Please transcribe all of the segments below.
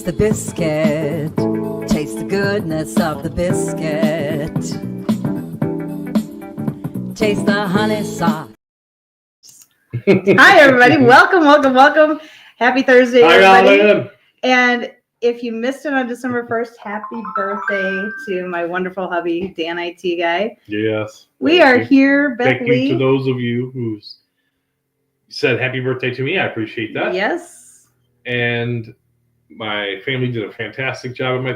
the biscuit. Taste the goodness of the biscuit. Taste the honey sauce. Hi, everybody. Welcome. Happy Thursday, everybody. And if you missed it on December 1st, happy birthday to my wonderful hubby, Dan IT Guy. Yes. We are here, Beth Thank Lee. you to those of you who said happy birthday to me. I appreciate that. Yes. And my family did a fantastic job on my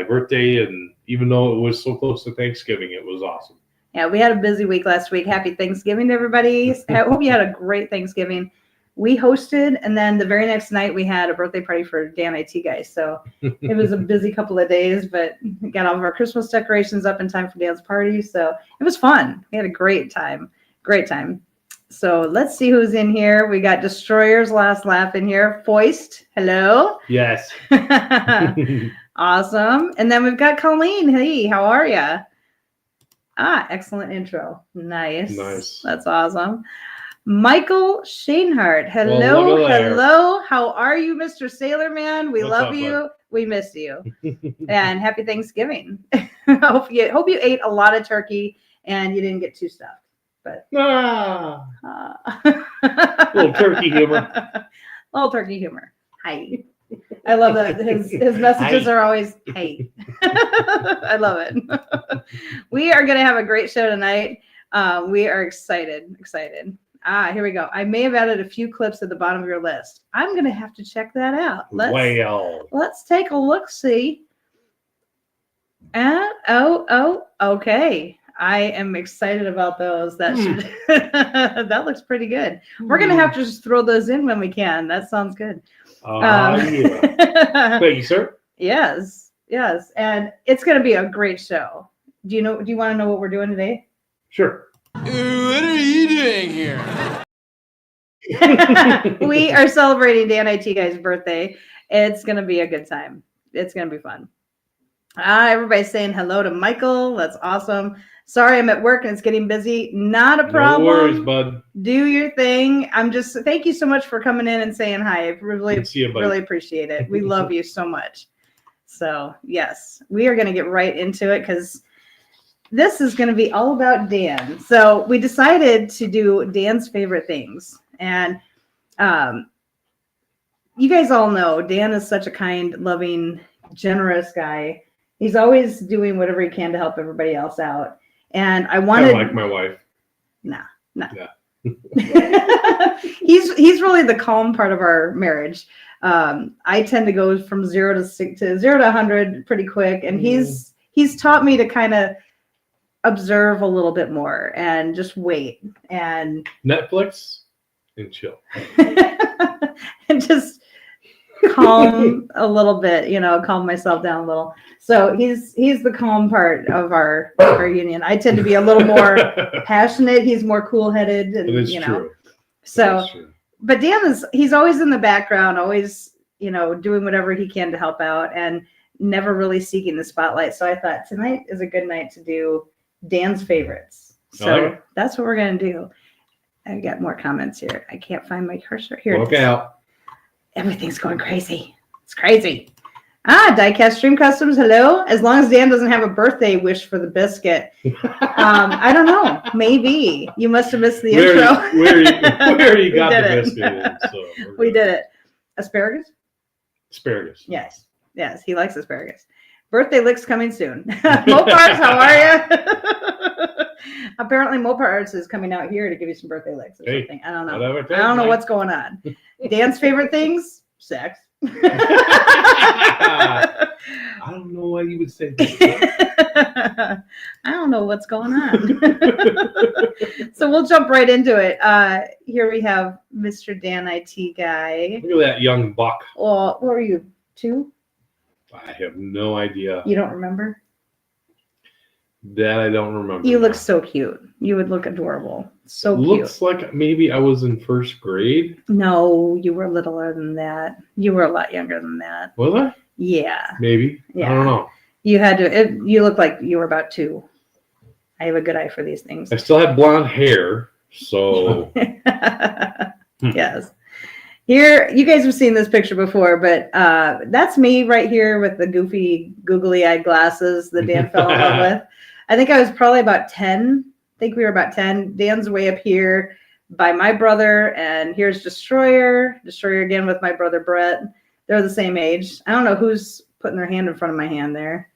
birthday. And even though it was so close to Thanksgiving, it was awesome. Yeah, we had a busy week last week. Happy Thanksgiving to everybody. I hope you had a great Thanksgiving. We hosted, and then the very next night we had a birthday party for Dan IT Guy. So it was a busy couple of days, but we got all of our Christmas decorations up in time for Dan's party. So it was fun. We had a great time. So let's see who's in here. We got Destroyer's Last Laugh in here. Foist, hello. Yes. Awesome. And then we've got Colleen. Hey, how are you? Excellent intro. Nice. That's awesome. Michael Shanehardt. Hello. How are you, Mr. Sailor Man? We love you. Bud? We miss you. And happy Thanksgiving. hope you ate a lot of turkey and you didn't get too stuffed. But little turkey humor. Hi. I love that his messages are always hey. I love it. We are going to have a great show tonight. We are excited. Here we go. I may have added a few clips at the bottom of your list. I'm going to have to check that out. Let's take a look. See. Okay. I am excited about those. That looks pretty good. We're going to have to just throw those in when we can. That sounds good. Yeah. Thank you, sir. Yes. And it's going to be a great show. Do you want to know what we're doing today? Sure. What are you doing here? We are celebrating Dan IT Guy's birthday. It's going to be a good time. It's going to be fun. Everybody's saying hello to Michael. That's awesome. Sorry, I'm at work and it's getting busy. Not a problem. No worries, bud. Do your thing. Thank you so much for coming in and saying hi. I really appreciate it. We love you so much. So, yes, we are going to get right into it because this is going to be all about Dan. So we decided to do Dan's favorite things. And you guys all know Dan is such a kind, loving, generous guy. He's always doing whatever he can to help everybody else out. And I wanted kind of like my wife. No. Yeah. He's really the calm part of our marriage. I tend to go from 0 to 100 pretty quick. And he's taught me to kind of observe a little bit more and just wait and Netflix and chill. and just calm a little bit, calm myself down a little. So he's the calm part of our union. I tend to be a little more passionate. He's more cool-headed, and True. So, but Dan he's always in the background, always doing whatever he can to help out, and never really seeking the spotlight. So I thought tonight is a good night to do Dan's favorites. So that's what we're gonna do. I've got more comments here. I can't find my cursor here. Look out. Everything's going crazy. It's crazy. Diecast Stream Customs, hello. As long as Dan doesn't have a birthday wish for the biscuit. I don't know. Maybe. You must have missed the intro. Where you got the biscuit. We did it. Asparagus? Asparagus. Yes, he likes asparagus. Birthday licks coming soon. Moparts, how are you? Apparently Moparts is coming out here to give you some birthday licks or something. I don't know. I don't know what's going on. Dan's favorite things? Sex. I don't know why you would say that. I don't know what's going on. So we'll jump right into it. Here we have Mr. Dan IT Guy. Look at that young buck. Well, what were you, 2? I have no idea. You don't remember? That I don't remember. You look so cute. You would look adorable. So cute. Looks like maybe I was in 1st grade. No, you were littler than that. You were a lot younger than that. Was I? Yeah. Maybe. Yeah. I don't know. You had to. You look like you were about 2. I have a good eye for these things. I still had blonde hair, so. Yes. Here, you guys have seen this picture before, but that's me right here with the goofy, googly-eyed glasses that Dan fell in love with. I think I was probably about 10. I think we were about 10. Dan's way up here by my brother, and here's Destroyer. Destroyer again with my brother Brett. They're the same age. I don't know who's putting their hand in front of my hand there.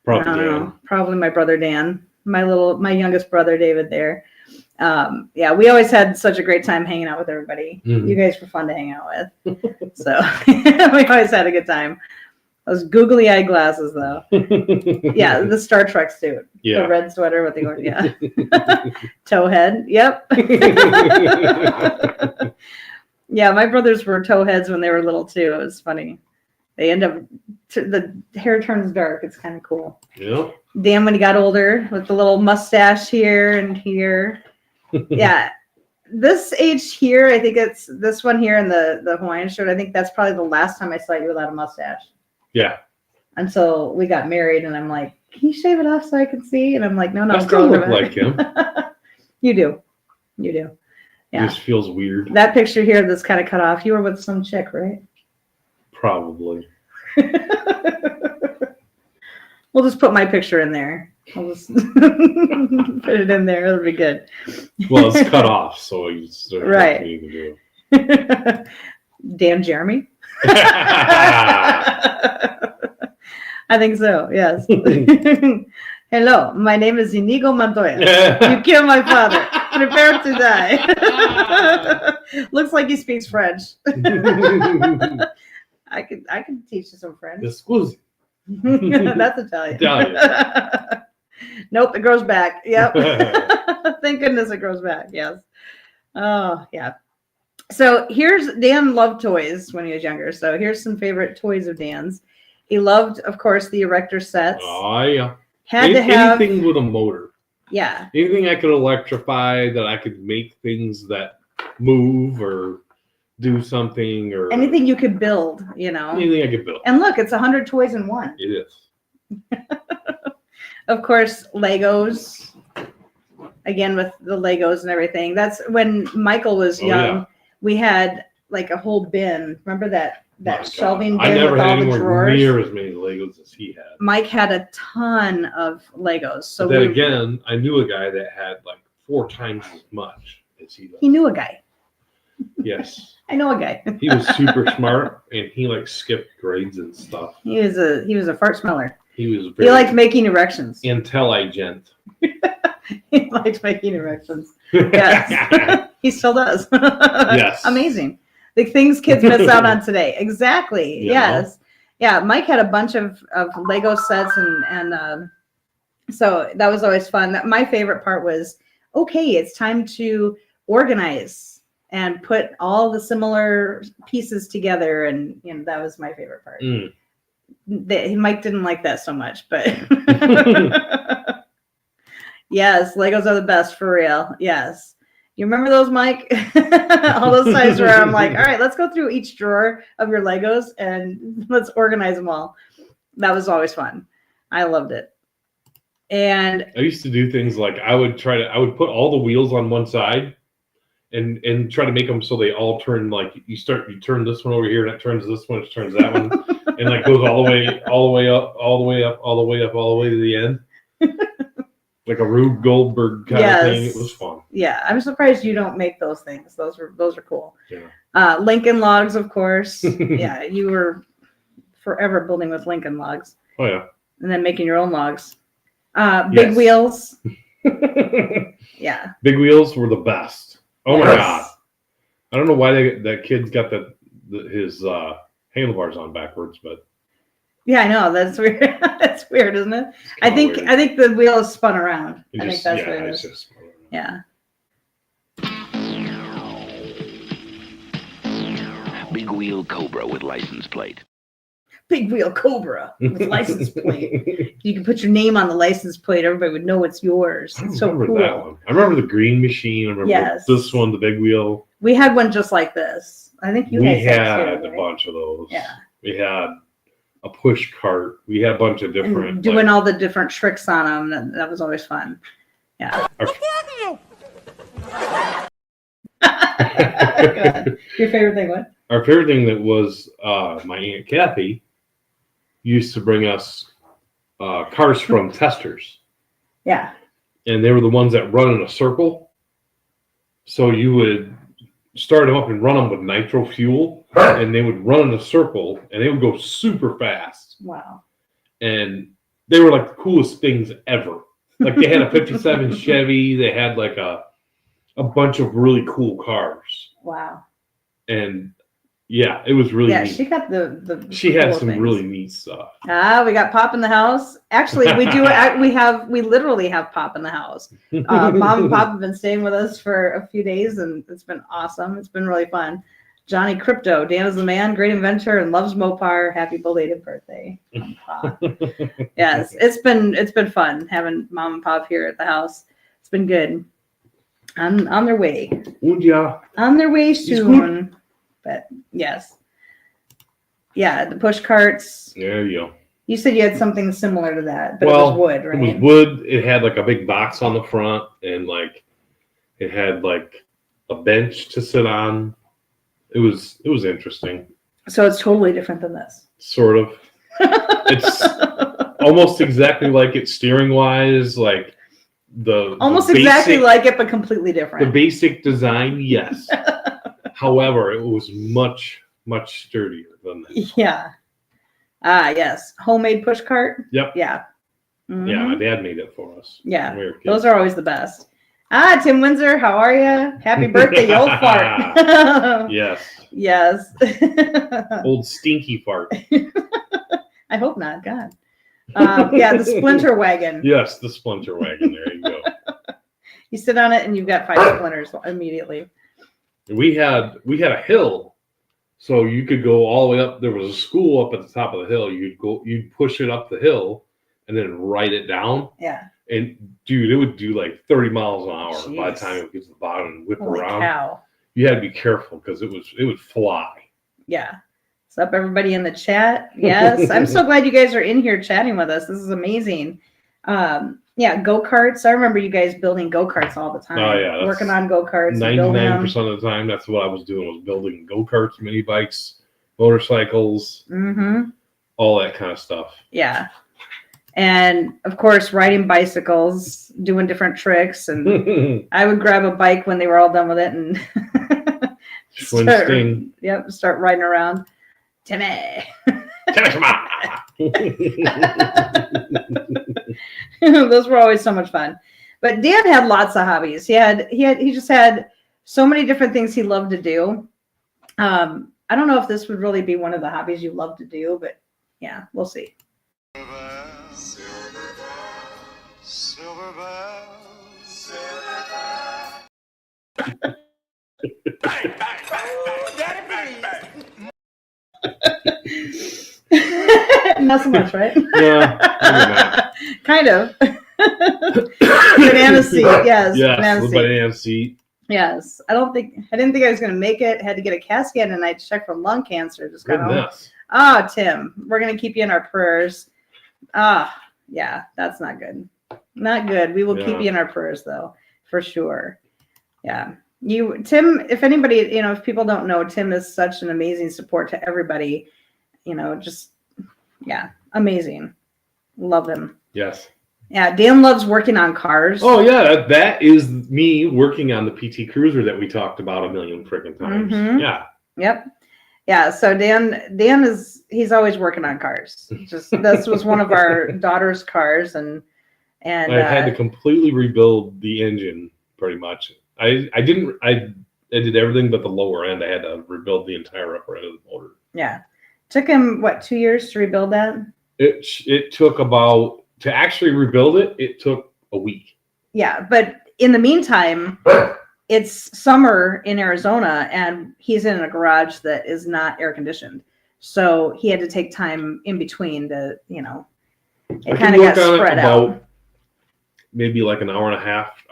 Probably I don't Dan. know. Probably my brother Dan. My youngest brother David there. Yeah, we always had such a great time hanging out with everybody. Mhm. You guys were fun to hang out with. So we always had a good time. Those googly-eyed glasses, though. Yeah, the Star Trek suit. Yeah. The red sweater with the orange. Yeah. Towhead. Yep. Yeah, my brothers were towheads when they were little, too. It was funny. They end up, the hair turns dark. It's kind of cool. Yeah. Dan, when he got older, with the little mustache here and here. Yeah. This age here, I think it's this one here in the Hawaiian shirt. I think that's probably the last time I saw you without a mustache. Yeah. Until we got married, and I'm like, can you shave it off so I can see? And I'm like, no, I still look like him. You do. You do. It Yeah. just feels weird. That picture here that's kind of cut off, you were with some chick, right? Probably. We'll just put my picture in there. I'll just put it in there. It'll be good. Well, it's cut off, so there's Right. nothing you can do. Dan Jeremy? I think so, yes. Hello, my name is Inigo Montoya. You killed my father. Prepare to die. Looks like he speaks French. I could teach you some French. Exclusive. That's Italian. Italian. Nope, it grows back. Yep. Thank goodness it grows back. Yes. Oh, yeah. So Dan loved toys when he was younger. So here's some favorite toys of Dan's. He loved, of course, the erector sets. Oh, yeah. Had to have, anything with a motor. yeah. Anything I could electrify, that I could make things that move or do something, or Anything you could build, you know. anything I could build. And look, it's 100 toys in one. It is. Of course, Legos. Again, with the Legos and everything. That's when Michael was young. Yeah. We had like a whole bin. Remember that My God. shelving bin I never with had all the anywhere drawers? near as many Legos as he had. Mike had a ton of Legos. So But then again, I knew a guy that had like 4 times as much as he does. he knew a guy. Yes. I know a guy. He was super smart, and he like skipped grades and stuff. He was a fart smeller. He was He very liked making erections. intelligent. He liked making erections. Yes. He still does. Yes. Amazing. The things kids miss out on today. Exactly. Yeah. Yes. Yeah. Mike had a bunch of Lego sets and so that was always fun. My favorite part was, okay, it's time to organize and put all the similar pieces together. And, you know, that was my favorite part. Mm. Mike didn't like that so much, but yes, Legos are the best for real. Yes. You remember those, Mike? All those times where I'm like, all right, let's go through each drawer of your Legos and let's organize them all. That was always fun. I loved it. And I used to do things like I would put all the wheels on one side and try to make them so they all turn, like you turn this one over here and it turns this one, it turns that one, and like goes all the way up, all the way to the end. Like a Rube Goldberg kind of thing. It was fun. Yeah, I'm surprised you don't make those things. Those are cool. Yeah. Lincoln logs, of course. Yeah, you were forever building with Lincoln logs. Oh yeah. And then making your own logs. Big Yes. wheels. Yeah. Big wheels were the best. Oh my Yes. God. I don't know why that kid's got his handlebars on backwards, but Yeah, I know. That's weird. That's weird, isn't it? I think the wheel is spun around. I think that's what it is. Just, Yeah. Big wheel Cobra with license plate. Big wheel Cobra with license plate. You can put your name on the license plate. Everybody would know it's yours. It's so remember cool. that one. I remember the green machine. I remember Yes. this one, the big wheel. We had one just like this. I think you We guys had too, a right? bunch of those. Yeah. We had a push cart. We had a bunch of different. And doing all the different tricks on them. That was always fun. Yeah. Good. Your favorite thing, what? Our favorite thing that was my Aunt Kathy used to bring us cars from testers. Yeah. And they were the ones that run in a circle. So you would start them up and run them with nitro fuel, and they would run in a circle, and they would go super fast. Wow. And they were like the coolest things ever. Like they had a 57 Chevy. They had like a bunch of really cool cars. Wow. And yeah, it was really neat. She got the She had cool some things. really neat stuff. We got Pop in the house. Actually, we do. We literally have Pop in the house. Mom and Pop have been staying with us for a few days, and it's been awesome. It's been really fun. Johnny Crypto, Dan is the man, great inventor, and loves Mopar. Happy belated birthday, Mom and Pop. Yes, it's been fun having Mom and Pop here at the house. It's been good. On their way. Oh yeah. On their way soon. But yes. Yeah, the push carts. There you go. You said you had something similar to that, but it was wood, right? It was wood. It had like a big box on the front, and like it had like a bench to sit on. It was interesting. So it's totally different than this. Sort of. It's almost exactly like it steering wise, like almost exactly like it, but completely different. The basic design, yes. However, it was much sturdier than that. Yeah. Yes. Homemade push cart. Yep. Yeah. Mm-hmm. Yeah, my dad made it for us. Yeah. when we were kids. Those are always the best. Tim Windsor, how are you? Happy birthday, you old fart. Yes. Yes. Old stinky fart. I hope not. God. Yeah, the splinter wagon. Yes, the splinter wagon. There you go. You sit on it and you've got 5 splinters immediately. We had a hill, so you could go all the way up. There was a school up at the top of the hill. You'd push it up the hill, and then ride it down. Yeah. And dude, it would do like 30 miles an hour Jeez. by the time it gets to the bottom and whip Holy around. cow. You had to be careful because it would fly. Yeah. What's up, everybody in the chat? Yes. I'm so glad you guys are in here chatting with us. This is amazing. Yeah, go-karts. I remember you guys building go-karts all the time. Oh, yeah. Working on go-karts. 99% of the time, that's what I was doing, was building go-karts, mini bikes, motorcycles, all that kind of stuff. Yeah. And of course, riding bicycles, doing different tricks. And I would grab a bike when they were all done with it and start riding around. Timmy. Those were always so much fun. But Dan had lots of hobbies. He just had so many different things he loved to do. I don't know if this would really be one of the hobbies you love to do, but yeah, we'll see. Not so much, right? Yeah, kind of. Banana seat, yes. Yes, banana the seat. banana seat. Yes. I didn't think I was going to make it. Had to get a CAT scan and I checked for lung cancer. Just got home. Tim, we're going to keep you in our prayers. Yeah, that's not good. Not good. We will keep you in our prayers, though, for sure. Yeah. Tim, if anybody, if people don't know, Tim is such an amazing support to everybody. Amazing. Love him. Yes. Yeah, Dan loves working on cars. Oh, yeah, that is me working on the PT Cruiser that we talked about a million freaking times. Mm-hmm. Yeah. Yep. Yeah, so Dan he's always working on cars. This was one of our daughter's cars, and I had to completely rebuild the engine pretty much. I did everything but the lower end. I had to rebuild the entire upper end of the motor. Yeah. Took him 2 years to rebuild that? It took about, to actually rebuild it took a week. Yeah, but in the meantime, it's summer in Arizona and he's in a garage that is not air conditioned. So he had to take time in between to, it kind of got spread out. Maybe like an hour and a half,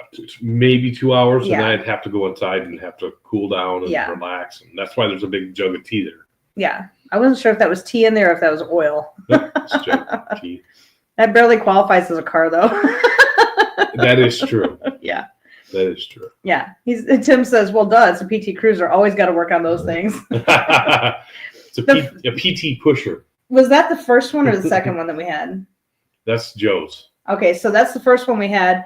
maybe 2 hours. Yeah. And then I'd have to go inside and have to cool down and relax. And that's why there's a big jug of tea there. Yeah. I wasn't sure if that was tea in there or if that was oil. Nope, it's jug of tea. That barely qualifies as a car, though. That is true. Yeah. That is true. Yeah. Tim says, well, duh, it's a PT Cruiser. Always got to work on those things. It's a PT pusher. Was that the first one or the second one that we had? That's Joe's. Okay, so that's the first one we had.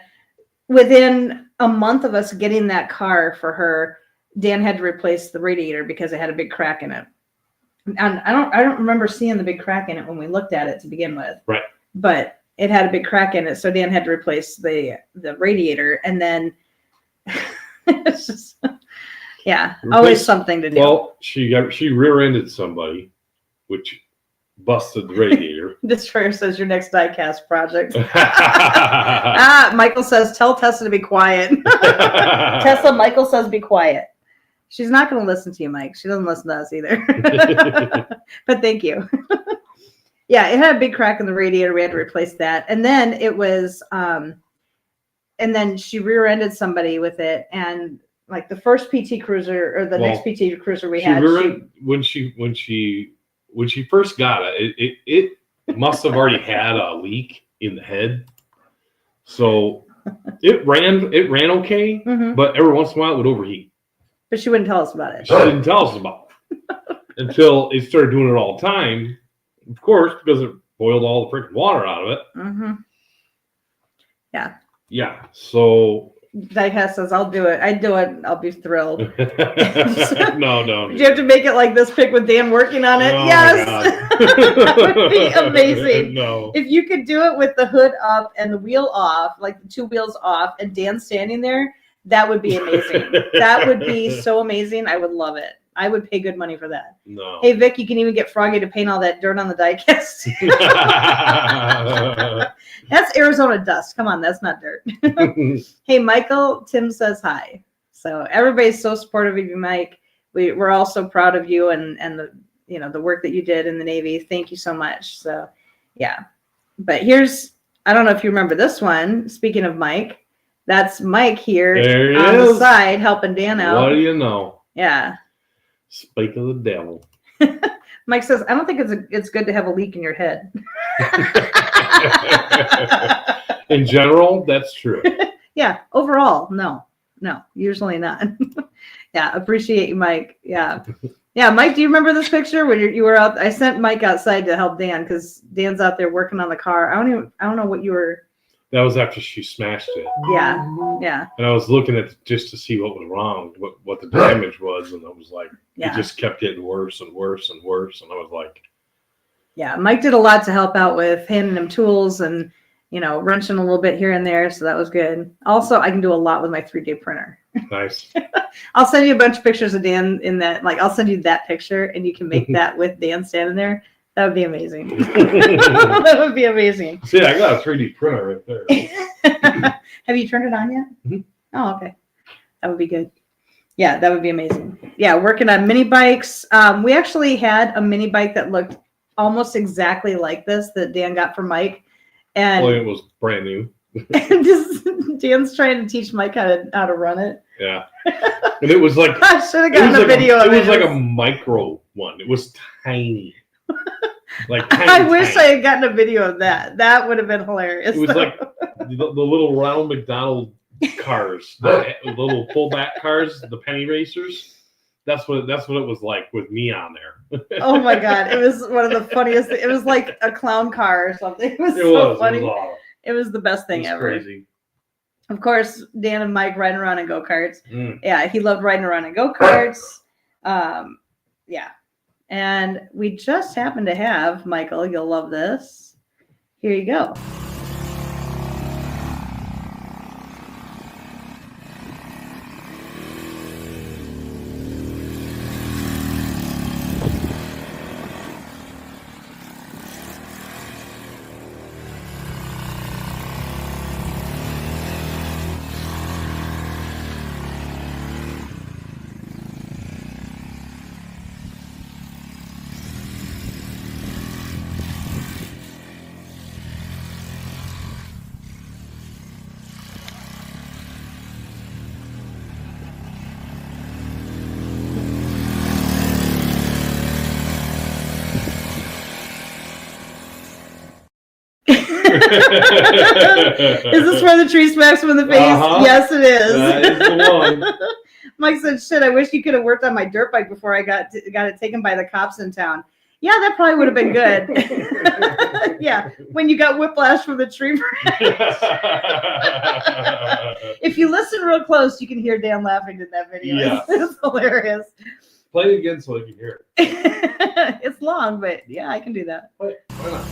Within a month of us getting that car for her, Dan had to replace the radiator because it had a big crack in it. And I don't remember seeing the big crack in it when we looked at it to begin with. Right. But it had a big crack in it, so Dan had to replace the radiator, and then it's just always something to do. Well, she rear-ended somebody, which busted the radiator. This Destroyer says your next diecast project. Michael says tell Tessa to be quiet. Tessa, Michael says be quiet. She's not going to listen to you, Mike. She doesn't listen to us either. But thank you. Yeah, it had a big crack in the radiator. We had to replace that. And then it was, and then she rear-ended somebody with it. And like the first PT Cruiser or the next PT Cruiser we had. When she first got it, it must have already had a leak in the head. So it ran okay, but every once in a while it would overheat. But she wouldn't tell us about it. She didn't tell us about it until it started doing it all the time. Of course, because it boiled all the freaking water out of it. Mm-hmm. Yeah. Yeah. So Diecast says, I'll do it. I'd do it. I'll be thrilled. No. Do you have to make it like this pic with Dan working on it? Oh, yes. That would be amazing. No. If you could do it with the hood up and the wheel off, like the two wheels off, and Dan standing there, that would be amazing. That would be so amazing. I would love it. I would pay good money for that. No. Hey, Vic, you can even get Froggy to paint all that dirt on the diecast. That's Arizona dust. Come on, that's not dirt. Hey, Michael, Tim says hi. So everybody's so supportive of you, Mike. We're all so proud of you and the the work that you did in the Navy. Thank you so much. So yeah. But I don't know if you remember this one. Speaking of Mike, that's Mike here on the side helping Dan out. What do you know? Yeah. Spike of the devil. Mike says, I don't think it's good to have a leak in your head. In general, that's true. Yeah. Overall, no, usually not. Yeah. Appreciate you, Mike. Yeah. Yeah. Mike, do you remember this picture when you were out? I sent Mike outside to help Dan because Dan's out there working on the car. I don't know what you were. That was after she smashed it. Yeah. Yeah. And I was looking at just to see what was wrong, what the damage was, and I was like, it just kept getting worse and worse and worse, and I was like, yeah, Mike did a lot to help out with handing him tools and wrenching a little bit here and there, so that was good. Also, I can do a lot with my 3D printer. Nice. I'll send you a bunch of pictures of Dan in that. Like, I'll send you that picture, and you can make that with Dan standing there. That would be amazing. That would be amazing. See, I got a 3D printer right there. Have you turned it on yet? Mm-hmm. Oh, okay. That would be good. Yeah, that would be amazing. Yeah, working on mini bikes. We actually had a mini bike that looked almost exactly like this that Dan got from Mike. And it was brand new. Dan's trying to teach Mike how to run it. Yeah. And it was like I should have gotten a video of it. It was like a micro one. It was tiny. Like tiny, I wish I had gotten a video of that. That would have been hilarious. It was like the little Ronald McDonald cars, the little pullback cars, the penny racers. That's what it was like with me on there. Oh my god, it was one of the funniest. It was like a clown car or something. It was so funny. It was the best thing ever. Crazy. Of course, Dan and Mike riding around in go-karts. Yeah, he loved riding around in go-karts. Yeah. And we just happen to have, Michael, you'll love this. Here you go. Is this where the tree smacks him in the face? Yes, it is. That is the one. Mike said, "Shit, I wish you could have worked on my dirt bike before I got it taken by the cops in town." Yeah, that probably would have been good. Yeah, when you got whiplash from the tree branch. If you listen real close, you can hear Dan laughing in that video. Yeah. It's hilarious. Play it again so I can hear it. It's long, but yeah, I can do that. Why not?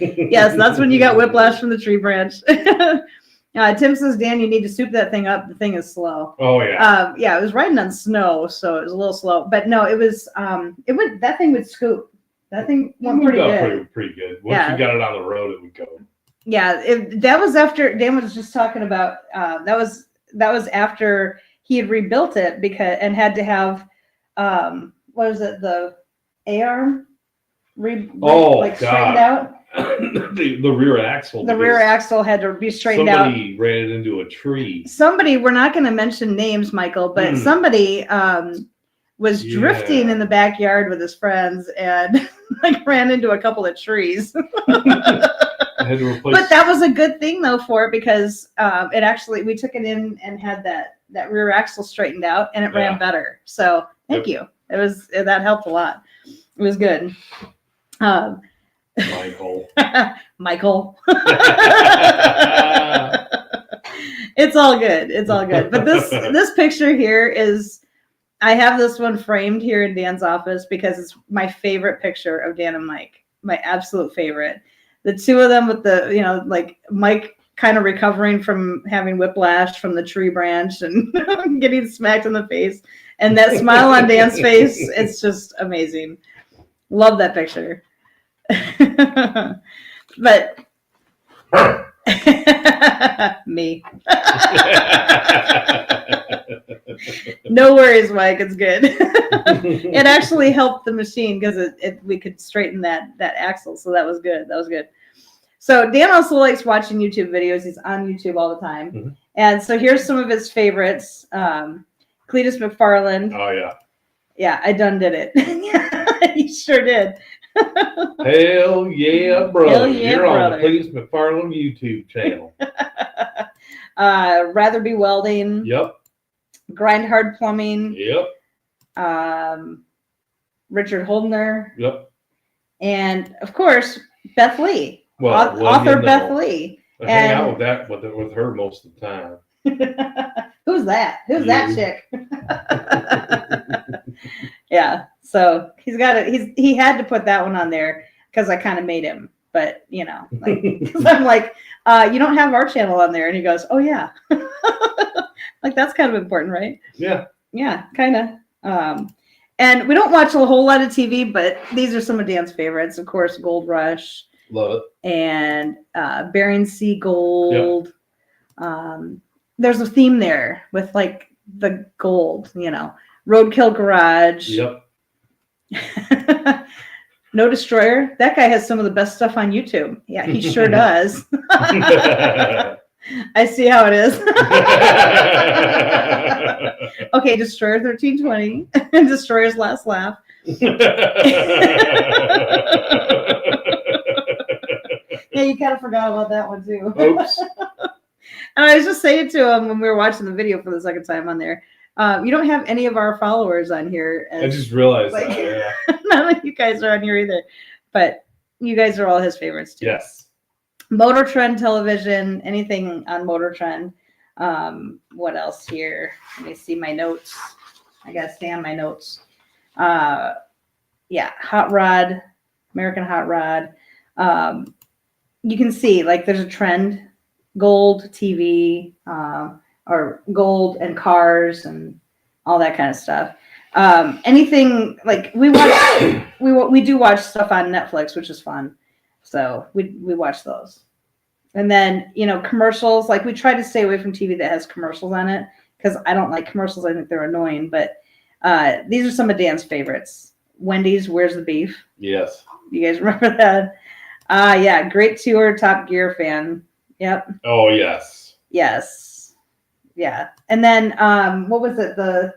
Yes, that's when you got whiplash from the tree branch. Tim says, Dan, you need to soup that thing up. The thing is slow. Oh yeah. Yeah, it was riding on snow, so it was a little slow. But no, it was that thing would scoop. That thing went pretty good. Pretty good. Once you got it on the road, it would go. Yeah, that was after Dan was just talking about. That was after he had rebuilt it and had to have what is it, the A-arm straightened out. the rear axle. The rear axle had to be straightened out. Somebody ran it into a tree. Somebody, we're not going to mention names, Michael, but somebody was drifting in the backyard with his friends and like ran into a couple of trees. Had to replace. But that was a good thing though for it because it actually, we took it in and had that rear axle straightened out and it ran better. So thank you. That helped a lot. It was good. Michael. It's all good. It's all good. But this picture here is, I have this one framed here in Dan's office because it's my favorite picture of Dan and Mike. My absolute favorite. The two of them with the, like Mike kind of recovering from having whiplash from the tree branch and getting smacked in the face. And that smile on Dan's face, it's just amazing. Love that picture. But me. No worries, Mike. It's good. It actually helped the machine because we could straighten that axle, so that was good. That was good. So Dan also likes watching YouTube videos. He's on YouTube all the time, and so here's some of his favorites. Cletus McFarland. Oh yeah. Yeah, I done did it. He sure did. Hell yeah, brother. Hell yeah, You're brother. on the Cletus McFarland YouTube channel. Rather Be Welding. Yep. Grind Hard Plumbing. Yep. Richard Holdner. Yep. And of course, Beth Lee. Well, author Beth Lee. I hang out with her most of the time. Who's that? Who's You. that chick? Yeah. So he's got it. He had to put that one on there because I kind of made him. But because I'm like, you don't have our channel on there, and he goes, "Oh yeah." Like that's kind of important, right? Yeah. Yeah, kind of. And we don't watch a whole lot of TV, but these are some of Dan's favorites. Of course, Gold Rush. Love it. And Bering Sea Gold. Yep. There's a theme there with like the gold, Roadkill Garage. Yep. No Destroyer. That guy has some of the best stuff on YouTube. Yeah, he sure does. I see how it is. Okay, Destroyer 1320 and Destroyer's Last Laugh. Yeah, you kind of forgot about that one too. Oops. And I was just saying to him when we were watching the video for the second time on there, you don't have any of our followers on here. I just realized that. Yeah. None of you guys are on here either, but you guys are all his favorites too. Yes. Motor Trend Television, anything on Motor Trend. What else here? Let me see my notes. I gotta stay on my notes. Yeah, Hot Rod, American Hot Rod. you can see like there's a trend, gold TV, or gold and cars and all that kind of stuff. Anything like we watch, we do watch stuff on Netflix, which is fun. So we watch those. And then, commercials, like we try to stay away from TV that has commercials on it because I don't like commercials. I think they're annoying. But these are some of Dan's favorites. Wendy's, Where's the Beef? Yes. You guys remember that? Yeah, great tour, Top Gear fan. Yep. Oh, yes. Yes. Yeah. And then what was it? The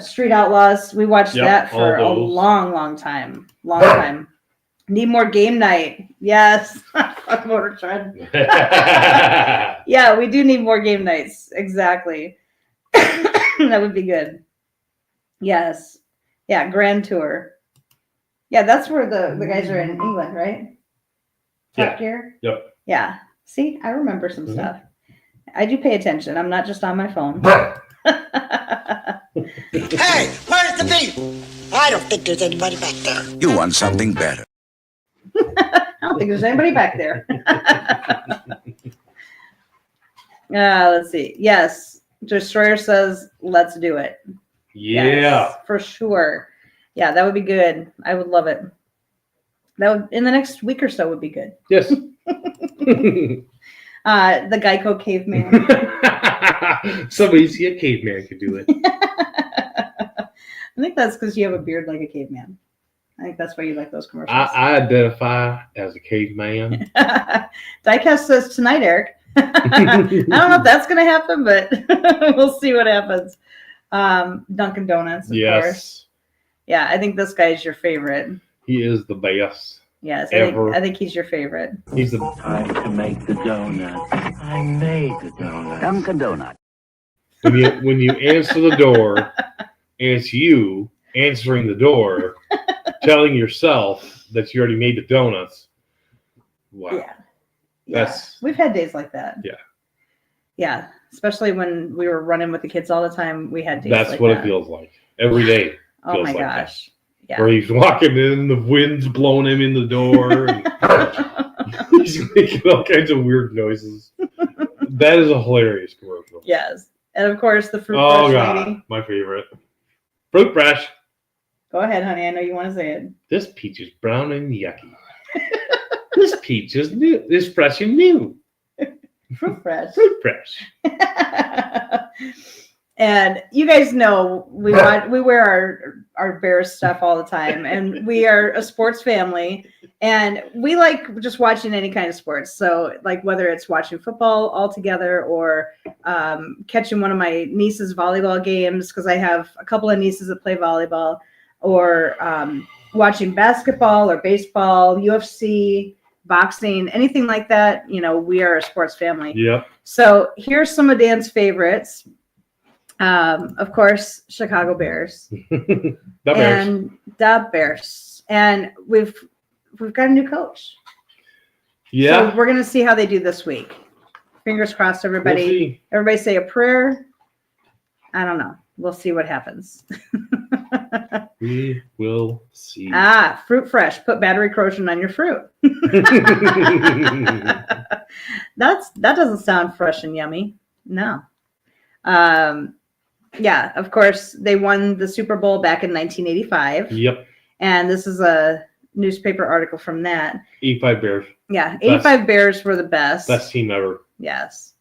Street Outlaws. We watched that for a long time. Long time. Need more game night. Yes. Fuck Motor Trend. Yeah, we do need more game nights. Exactly. That would be good. Yes. Yeah, Grand Tour. Yeah, that's where the guys are in England, right? Top Gear? Yep. Yeah. See, I remember some stuff. I do pay attention. I'm not just on my phone. Hey, where's the beef? I don't think there's anybody back there. You want something better. I don't think there's anybody back there. Let's see. Yes. Destroyer says, let's do it. Yeah. Yes, for sure. Yeah, that would be good. I would love it. That would, in the next week or so, would be good. Yes. The Geico caveman. Somebody see a caveman could do it. I think that's because you have a beard like a caveman. I think that's why you like those commercials. I identify as a caveman. Diecast says tonight, Eric. I don't know if that's going to happen, but we'll see what happens. Dunkin' Donuts, of course. Yeah, I think this guy is your favorite. He is the best. Yes, ever. I think he's your favorite. He's the Time to make the donut. I made the donut. Dunkin' Donut. when you answer the door, and it's you answering the door, telling yourself that you already made the donuts. Wow. Yeah. We've had days like that. Yeah. Yeah. Especially when we were running with the kids all the time. We had days That's like what that. it feels like. Every day. Oh my like gosh. That. Where he's walking in, the wind's blowing him in the door. And he's making all kinds of weird noises. That is a hilarious commercial. Yes. And of course, the Fruit Oh, Fresh God. lady. My favorite. Fruit Fresh. Go ahead, honey. I know you want to say it. This peach is brown and yucky. This peach is new. Is fresh and new. Fruit Fresh. Fruit Fresh. And you guys know we wear our Bears stuff all the time, and we are a sports family, and we like just watching any kind of sports. So like whether it's watching football all together or catching one of my niece's volleyball games, because I have a couple of nieces that play volleyball, or watching basketball or baseball, UFC, boxing, anything like that. We are a sports family. Yep. So here's some of Dan's favorites. Of course, Chicago Bears. The Bears. And the Bears. And we've got a new coach. Yeah. So we're gonna see how they do this week. Fingers crossed, everybody. We'll see. Everybody say a prayer. I don't know. We'll see what happens. We will see. Fruit Fresh. Put battery corrosion on your fruit. That doesn't sound fresh and yummy. No. Yeah, of course, they won the Super Bowl back in 1985. Yep. And this is a newspaper article from that. 85 Bears. Yeah, 85 Bears were the best. Best team ever. Yes.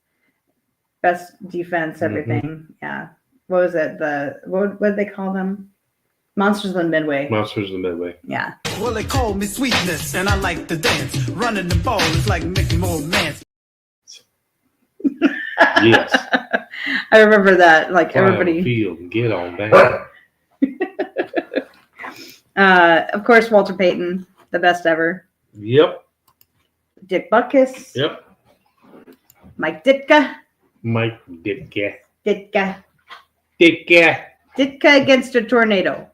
Best defense, everything. Yeah. What was it? What did they call them? Monsters of the Midway. Monsters of the Midway. Yeah. Well, they call me sweetness, and I like to dance. Running the ball is like making more man. Yes. I remember that. Like everybody. Field and get on back. Of course, Walter Payton, the best ever. Yep. Dick Butkus. Yep. Mike Ditka. Mike Ditka. Ditka. Ditka. Ditka against a tornado.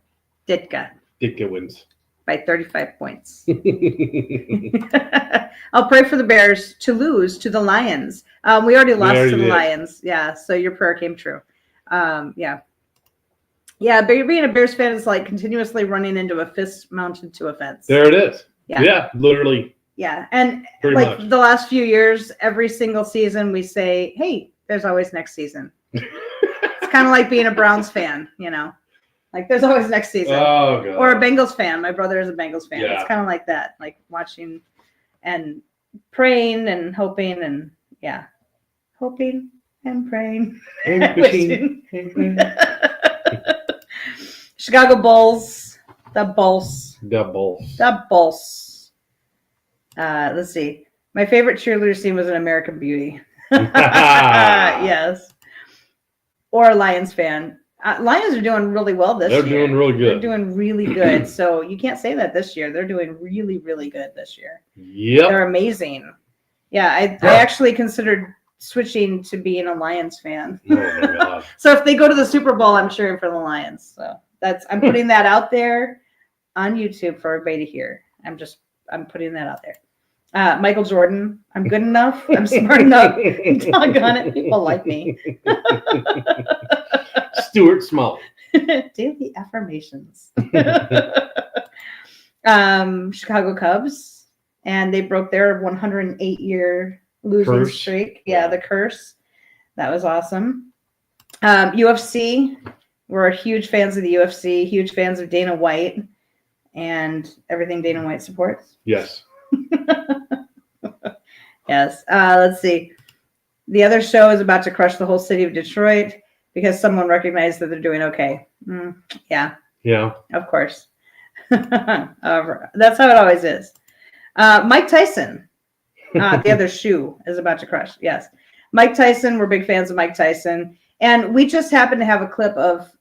Ditka Ditka wins. by 35 points. I'll pray for the Bears to lose to the Lions. We already lost to the Lions. Yeah, so your prayer came true. Yeah. Yeah, being a Bears fan is like continuously running into a fist mounted to a fence. There it is. Yeah. Yeah, literally. Yeah. And Pretty like much. the last few years, every single season we say, hey, there's always next season. It's kind of like being a Browns fan, you know, like there's always next season. Oh, God. Or a Bengals fan. My brother is a Bengals fan. Yeah. It's kind of like that, like watching and praying and hoping and yeah, hoping and praying. Wishing. Chicago Bulls. The Bulls. Let's see. My favorite cheerleader scene was an American Beauty. Yes. Or a Lions fan. Lions are doing really well this year. They're doing really good. They're doing really good. So you can't say that this year. They're doing really, really good this year. Yep. They're amazing. Yeah, I actually considered switching to being a Lions fan. Oh my God. So if they go to the Super Bowl, I'm cheering for the Lions. So I'm putting that out there on YouTube for everybody to hear. I'm putting that out there. Michael Jordan, I'm good enough. I'm smart enough. Doggone it, people like me. Stuart Smalley. Daily affirmations. Chicago Cubs, and they broke their 108-year losing streak. Yeah, the curse. That was awesome. UFC, we're huge fans of the UFC, huge fans of Dana White and everything Dana White supports. Yes. Yes. Let's see. The other show is about to crush the whole city of Detroit because someone recognized that they're doing okay. Yeah. Yeah. Of course. That's how it always is. Mike Tyson. The other shoe is about to crush. Yes. Mike Tyson. We're big fans of Mike Tyson. And we just happen to have a clip of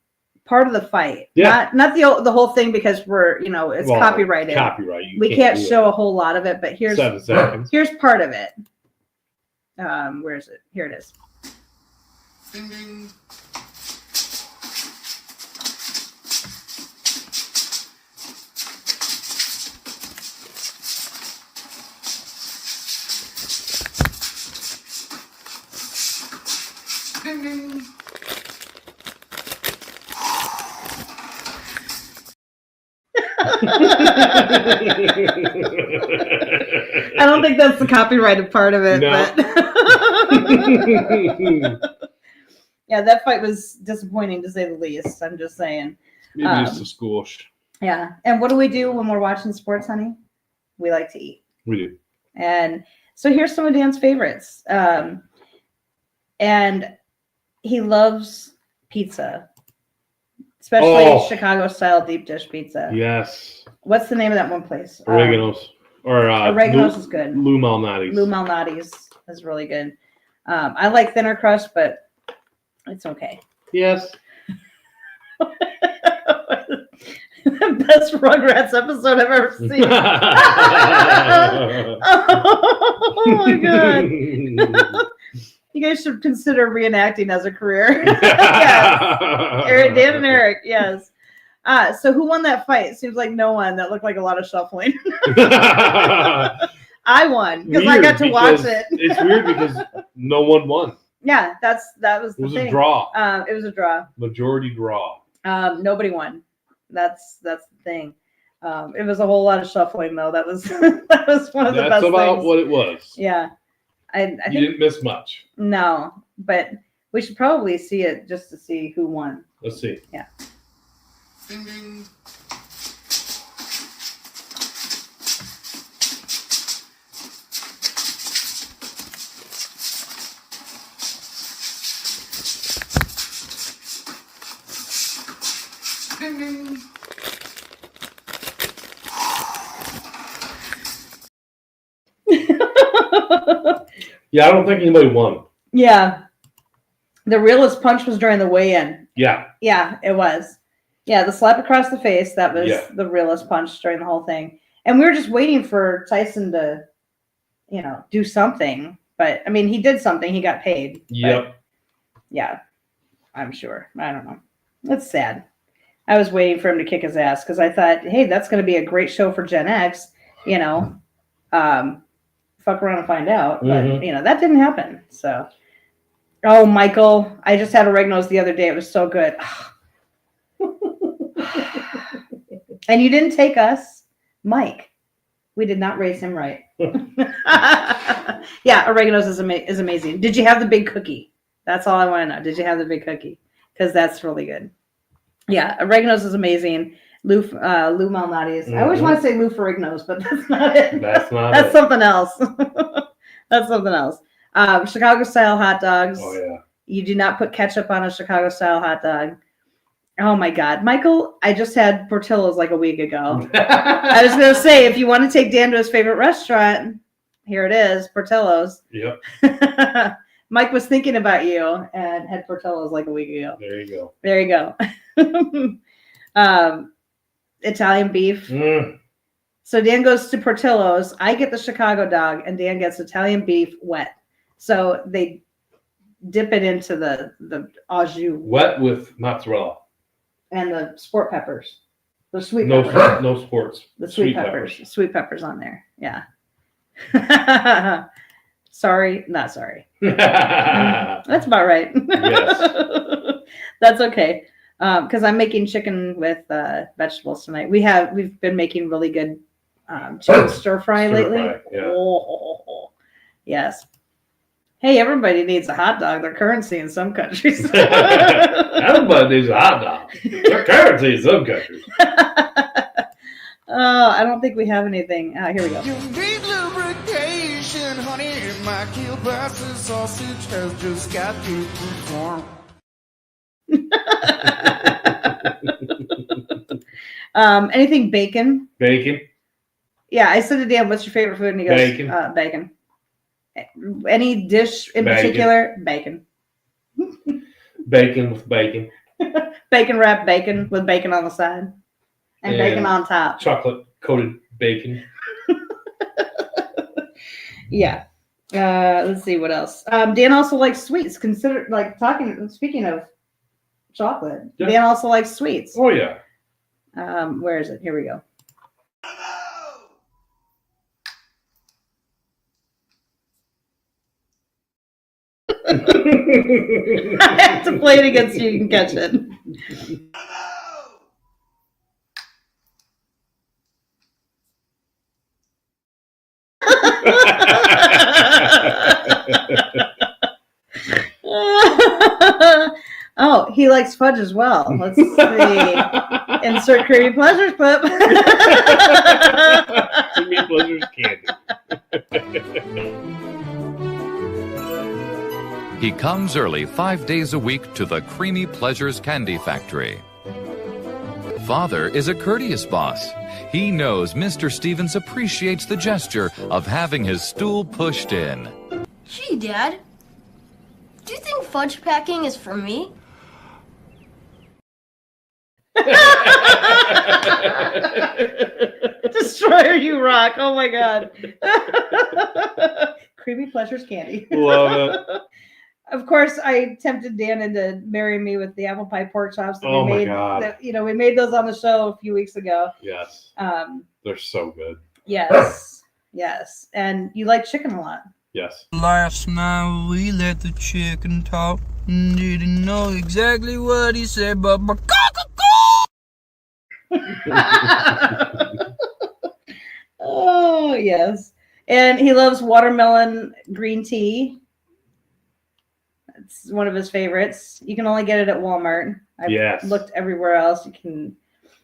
part of the fight. Yeah. Not the whole thing because it's copyrighted. Copyright. We can't show a whole lot of it, but here's 7 seconds. Here's part of it. Where is it? Here it is. Ding ding. Ding ding. I don't think that's the copyrighted part of it, No. but yeah, that fight was disappointing to say the least. I'm just saying. Maybe it's a squash. Yeah. And what do we do when we're watching sports, honey? We like to eat. We do. And so here's some of Dan's favorites. And he loves pizza, especially Chicago-style deep dish pizza. Yes. What's the name of that one place? Oregano's. Oregano's is good. Lou Malnati's. Lou Malnati's is really good. I like thinner crust, but it's okay. Yes. Best Rugrats episode I've ever seen. Oh my God. You guys should consider reenacting as a career. Yes. Dan and Eric, yes. So who won that fight? Seems like no one. That looked like a lot of shuffling. I won because I got to watch it. It's weird because no one won. Yeah, that was the thing. It was a draw. It was a draw. Majority draw. Nobody won. That's the thing. It was a whole lot of shuffling though. That was that was one of the best things. That's about what it was. Yeah. I You think, didn't miss much. no, but we should probably see it just to see who won. Let's see. Yeah. Ding ding. Ding ding. Yeah, I don't think anybody won. Yeah. The realest punch was during the weigh-in. Yeah. Yeah, it was. Yeah, the slap across the face, that was the realest punch during the whole thing. And we were just waiting for Tyson to, do something. But, I mean, he did something. He got paid. Yep. Yeah, I'm sure. I don't know. It's sad. I was waiting for him to kick his ass because I thought, hey, that's going to be a great show for Gen X, fuck around and find out. But, that didn't happen. So, oh, Michael, I just had oregano's the other day. It was so good. And you didn't take us, Mike. We did not raise him right. Yeah, oregano's is amazing. Did you have the big cookie? That's all I want to know. Did you have the big cookie? Because that's really good. Yeah, oregano's is amazing. Lou Malnati's. I always want to say Lou Ferrigno's, but that's not it. That's something else. That's something else. Chicago style hot dogs. Oh yeah. You do not put ketchup on a Chicago style hot dog. Oh my God, Michael! I just had Portillo's like a week ago. I was gonna say, if you want to take Dan to his favorite restaurant, here it is, Portillo's. Yep. Mike was thinking about you and had Portillo's like a week ago. There you go. There you go. Italian beef. So Dan goes to Portillo's. I get the Chicago dog, and Dan gets Italian beef wet. So they dip it into the au jus. Wet with mozzarella. And the sport peppers. The sweet peppers. No sports. The sweet peppers. Sweet peppers on there. Yeah. Sorry. Not sorry. That's about right. Yes. That's okay. Because I'm making chicken with vegetables tonight. We've been making really good chicken stir fry lately. Yeah. Oh, yes. Hey, everybody needs a hot dog. Their currency in some countries. Everybody needs a hot dog. Their currency in some countries. Oh, I don't think we have anything. Here we go. You need lubrication, honey. My kielbasa sausage has just got to perform. Anything bacon? Bacon. Yeah, I said to Dan, "What's your favorite food?" And he goes, Bacon. Bacon. Any dish in particular? Bacon. Bacon with bacon. Bacon wrapped bacon with bacon on the side and bacon on top. Chocolate coated bacon. Yeah. Let's see what else. Dan also likes sweets. Speaking of chocolate, Yeah. Dan also likes sweets. Oh yeah. Where is it? Here we go. I have to play it again so you can catch it. Oh, he likes fudge as well. Let's see. Insert Creamy Pleasures clip. Creamy Pleasures candy. He comes early 5 days a week to the Creamy Pleasures Candy Factory. Father is a courteous boss. He knows Mr. Stevens appreciates the gesture of having his stool pushed in. Gee, Dad, do you think fudge packing is for me? Destroyer, you rock. Oh my God. Creamy Pleasures candy. Love it. Of course, I tempted Dan into marrying me with the apple pie pork chops that Oh we my made. God. We made those on the show a few weeks ago. Yes. They're so good. Yes. Yes. And you like chicken a lot. Yes. Last night we let the chicken talk. Didn't know exactly what he said, but Oh, yes. And he loves watermelon green tea. It's one of his favorites. You can only get it at Walmart. I've looked everywhere else. You can.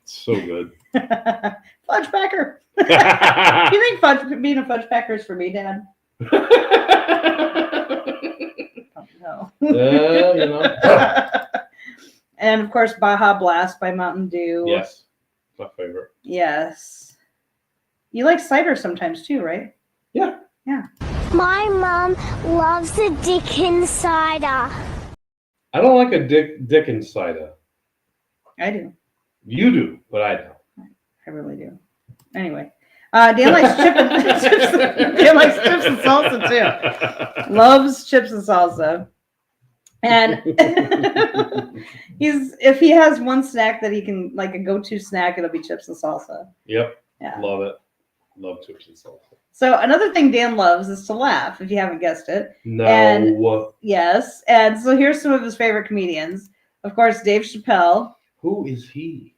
So good. Fudge packer. You think being a fudge packer is for me, Dad? No. And of course, Baja Blast by Mountain Dew. Yes. My favorite. Yes. You like cider sometimes too, right? Yeah. Yeah. My mom loves the Dickens cider. I don't like a Dickens cider. I do. You do, but I don't. I really do. Anyway, Dan likes Dan likes chips and salsa too. Loves chips and salsa. And if he has one snack that he can, like a go-to snack, it'll be chips and salsa. Yep. Yeah. Love it. Love chips and salsa. So another thing Dan loves is to laugh, if you haven't guessed it. No. And, yes. And so here's some of his favorite comedians. Of course, Dave Chappelle. Who is he?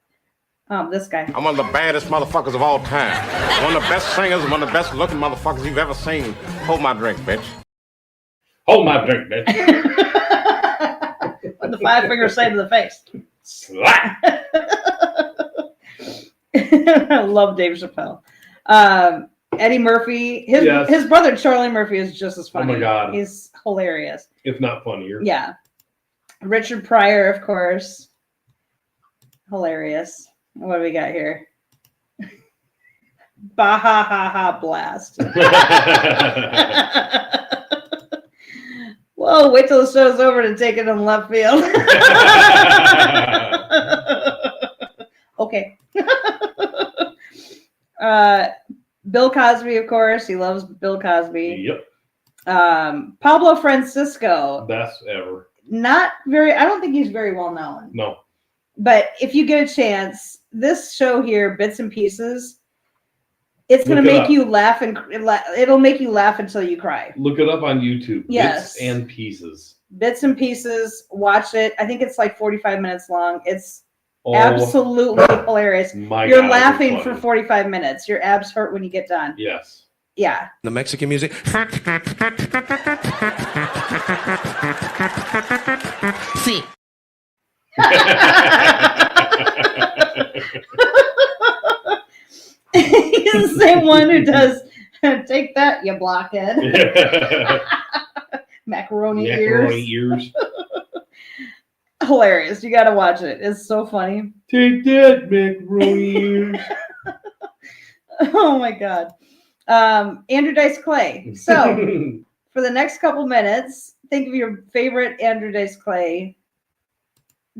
This guy. I'm one of the baddest motherfuckers of all time. One of the best singers and one of the best looking motherfuckers you've ever seen. Hold my drink, bitch. Hold my drink, bitch. With the 5-finger say to the face. Slap. I love Dave Chappelle. Eddie Murphy. His brother Charlie Murphy is just as funny. Oh my God. He's hilarious. If not funnier. Yeah. Richard Pryor, of course. Hilarious. What do we got here? Bah ha ha ha blast. Whoa, wait till the show's over to take it in left field. Okay. Bill Cosby, of course. He loves Bill Cosby. Yep. Pablo Francisco. Best ever. Not very, I don't think he's very well known. No. But if you get a chance, this show here, Bits and Pieces, it's going to make you laugh, and it'll make you laugh until you cry. Look it up on YouTube. Yes. Bits and Pieces. Bits and Pieces. Watch it. I think it's like 45 minutes long. It's absolutely hilarious. You're laughing for 45 minutes. Your abs hurt when you get done. Yes. Yeah. The Mexican music. See. He's the same one who does take that, you blockhead. Macaroni ears. Hilarious. You got to watch it. It's so funny. Take that, macaroni ears. Oh my God. Andrew Dice Clay. So for the next couple minutes, think of your favorite Andrew Dice Clay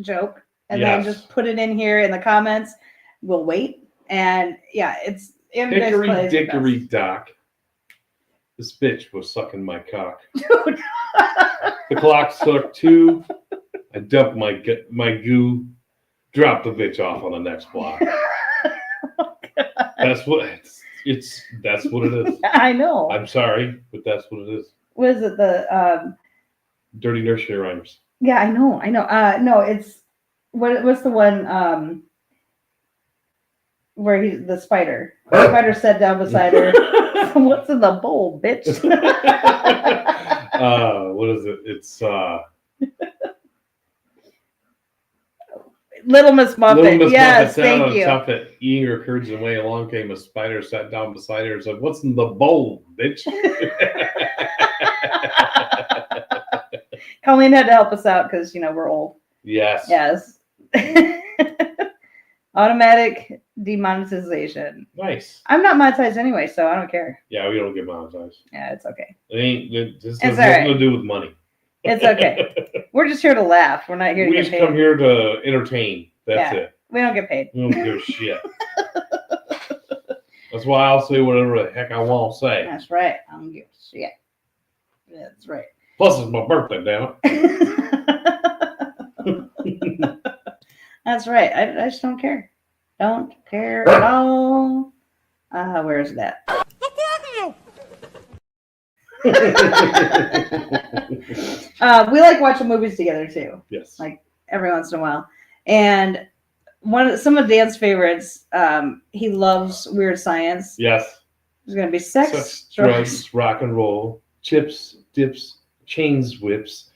joke and then just put it in here in the comments. We'll wait. And yeah, it's Andrew Dice Clay. Hickory dickory dock. This bitch was sucking my cock. The clock struck 2. I dumped my goo, dropped the bitch off on the next block. That's what it's. That's what it is. I know. I'm sorry, but that's what it is. What is it? The Dirty Nursery Rhymes. Yeah, I know. No, it's what's the one where he's the spider. The spider sat down beside her. What's in the bowl, bitch? What is it? It's Little Miss Muffet. Little Miss Yes, Muffet thank you. Tough at eating her curds, and way along came a spider, sat down beside her, and said, "What's in the bowl, bitch?" Colleen had to help us out because we're old. Yes. Yes. Automatic demonetization. Nice. I'm not monetized anyway, so I don't care. Yeah, we don't get monetized. Yeah, it's okay. This has nothing to do with money. It's okay. We're just here to laugh. We're not here to We get just paid. come here to entertain. That's it. We don't get paid. We don't give a shit. That's why I'll say whatever the heck I want to say. That's right. I don't give a shit. That's right. Plus, it's my birthday, damn it. That's right. I just don't care. Don't care at all. Where is that? We like watching movies together too. Yes. Like every once in a while. And some of Dan's favorites, he loves Weird Science. Yes. There's gonna be sex, drugs, rock and roll, chips, dips, chains, whips.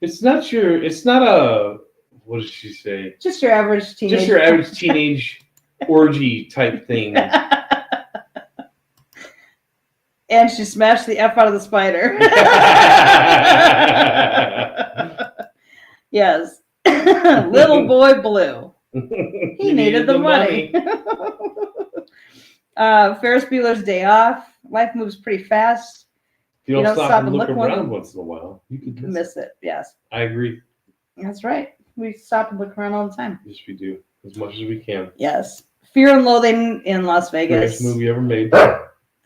It's not a, what did she say? Just your average teenage orgy type thing. And she smashed the F out of the spider. Yes. Little boy blue. He needed the money. Ferris Bueller's Day Off. Life moves pretty fast. If you don't stop and look around once in a while, you could miss it. Yes. I agree. That's right. We stop and look around all the time. Yes, we do. As much as we can. Yes. Fear and Loathing in Las Vegas. Greatest movie ever made.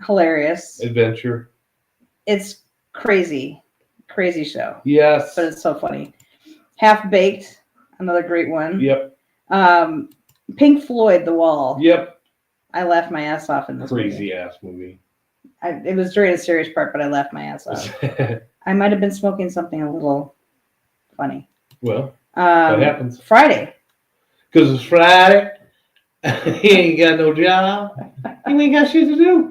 Hilarious. Adventure. It's crazy. Crazy show. Yes. But it's so funny. Half Baked. Another great one. Yep. Pink Floyd, The Wall. Yep. I laughed my ass off in this crazy ass movie. It was during a serious part, but I laughed my ass off. I might have been smoking something a little funny. Well, that happens. Friday. Because it's Friday. He ain't got no job. You ain't got shit to do.